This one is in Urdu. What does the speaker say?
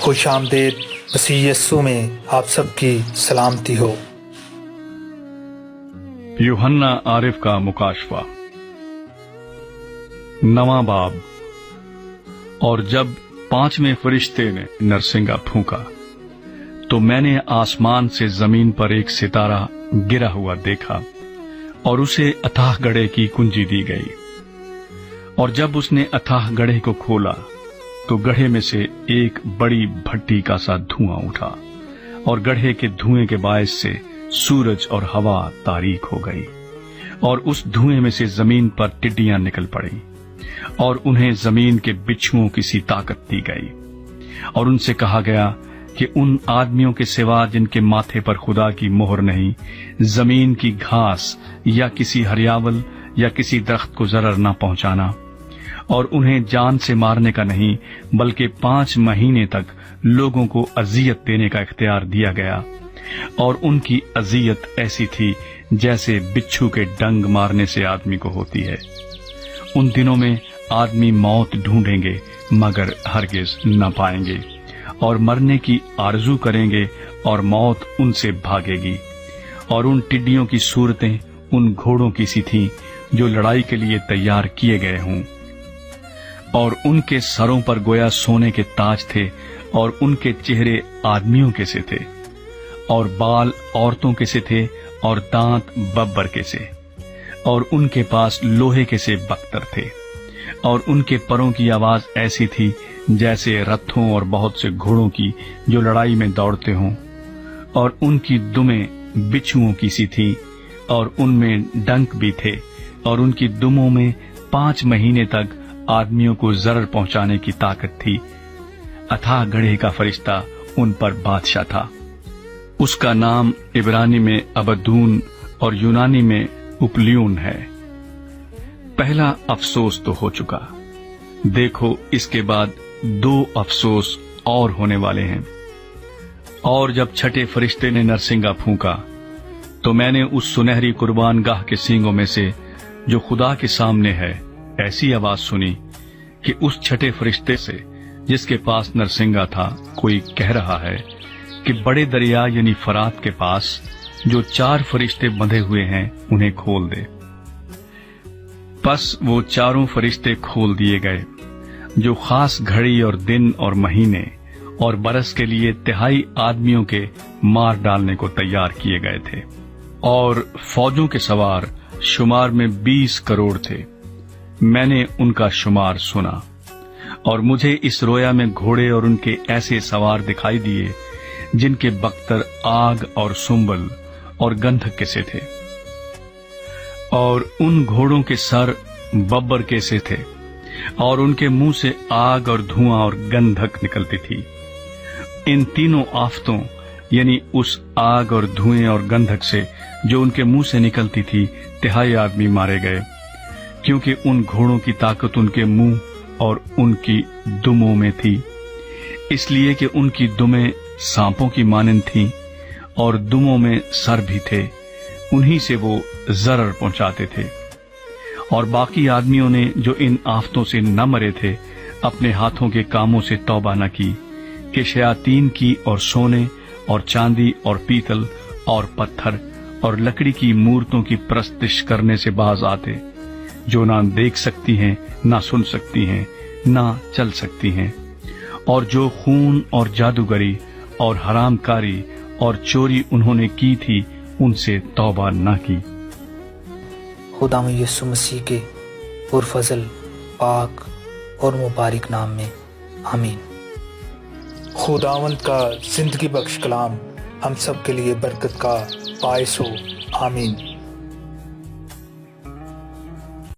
خوش آمدید مسیح یسوع میں آپ سب کی سلامتی ہو۔ یوحنا عارف کا مکاشفہ، نواں باب۔ اور جب پانچویں فرشتے نے نرسنگا پھونکا تو میں نے آسمان سے زمین پر ایک ستارہ گرا ہوا دیکھا اور اسے اتھاہ گڑھے کی کنجی دی گئی۔ اور جب اس نے اتھاہ گڑھے کو کھولا تو گڑھے میں سے ایک بڑی بھٹی کا سا دھواں اٹھا، اور گڑھے کے دھوئیں کے باعث سے سورج اور ہوا تاریک ہو گئی، اور اس دھوئیں میں سے زمین پر ٹڈیاں نکل پڑیں، اور انہیں زمین کے بچھوؤں کی سی طاقت دی گئی۔ اور ان سے کہا گیا کہ ان آدمیوں کے سوا جن کے ماتھے پر خدا کی مہر نہیں، زمین کی گھاس یا کسی ہریاول یا کسی درخت کو ضرر نہ پہنچانا، اور انہیں جان سے مارنے کا نہیں بلکہ 5 مہینے تک لوگوں کو اذیت دینے کا اختیار دیا گیا۔ اور ان کی اذیت ایسی تھی جیسے بچھو کے ڈنگ مارنے سے آدمی کو ہوتی ہے۔ ان دنوں میں آدمی موت ڈھونڈیں گے مگر ہرگز نہ پائیں گے، اور مرنے کی آرزو کریں گے اور موت ان سے بھاگے گی۔ اور ان ٹڈیوں کی صورتیں ان گھوڑوں کی سی تھیں جو لڑائی کے لیے تیار کیے گئے ہوں، اور ان کے سروں پر گویا سونے کے تاج تھے، اور ان کے چہرے آدمیوں کے سے تھے، اور بال عورتوں کے سے تھے، اور دانت ببر کے سے، اور ان کے پاس لوہے کے سے بختر تھے، اور ان کے پروں کی آواز ایسی تھی جیسے رتھوں اور بہت سے گھوڑوں کی جو لڑائی میں دوڑتے ہوں، اور ان کی دمیں بچھوؤں کی سی تھی، اور ان میں ڈنک بھی تھے، اور ان کی دموں میں 5 مہینے تک آدمیوں کو ضرر پہنچانے کی طاقت تھی۔ اتھاہ گڑھے کا فرشتہ ان پر بادشاہ تھا۔ اس کا نام عبرانی میں ابدون اور یونانی میں اپلیون ہے۔ پہلا افسوس تو ہو چکا، دیکھو اس کے بعد 2 افسوس اور ہونے والے ہیں۔ اور جب چھٹے فرشتے نے نرسنگا پھونکا تو میں نے اس سنہری قربان گاہ کے سینگوں میں سے جو خدا کے سامنے ہے ایسی آواز سنی کہ اس چھٹے فرشتے سے جس کے پاس نرسنگا تھا کوئی کہہ رہا ہے کہ بڑے دریا یعنی فرات کے پاس جو 4 فرشتے بندھے ہوئے ہیں انہیں کھول دے۔ پس وہ 4 فرشتے کھول دیے گئے جو خاص گھڑی اور دن اور مہینے اور برس کے لیے 3 آدمیوں کے مار ڈالنے کو تیار کیے گئے تھے، اور فوجوں کے سوار شمار میں 20 کروڑ تھے۔ میں نے ان کا شمار سنا، اور مجھے اس رویا میں گھوڑے اور ان کے ایسے سوار دکھائی دیے جن کے بختر آگ اور سنبل اور گندھک کے سے تھے، اور ان گھوڑوں کے سر ببر کے سے تھے، اور ان کے منہ سے آگ اور دھواں اور گندھک نکلتی تھی۔ ان تینوں آفتوں یعنی اس آگ اور دھوئیں اور گندھک سے جو ان کے منہ سے نکلتی تھی 3 آدمی مارے گئے، کیونکہ ان گھوڑوں کی طاقت ان کے منہ اور ان کی دموں میں تھی، اس لیے کہ ان کی دمیں سانپوں کی مانند تھیں، اور دموں میں سر بھی تھے، انہی سے وہ ضرر پہنچاتے تھے۔ اور باقی آدمیوں نے جو ان آفتوں سے نہ مرے تھے اپنے ہاتھوں کے کاموں سے توبہ نہ کی کہ شیاطین کی اور سونے اور چاندی اور پیتل اور پتھر اور لکڑی کی مورتوں کی پرستش کرنے سے باز آتے، جو نہ دیکھ سکتی ہیں، نہ سن سکتی ہیں، نہ چل سکتی ہیں، اور جو خون اور جادوگری اور حرام کاری اور چوری انہوں نے کی تھی ان سے توبہ نہ کی۔ خداوند یسوع مسیح کے پرفضل، پاک اور مبارک نام میں آمین۔ خداوند کا زندگی بخش کلام ہم سب کے لیے برکت کا باعث ہو، آمین۔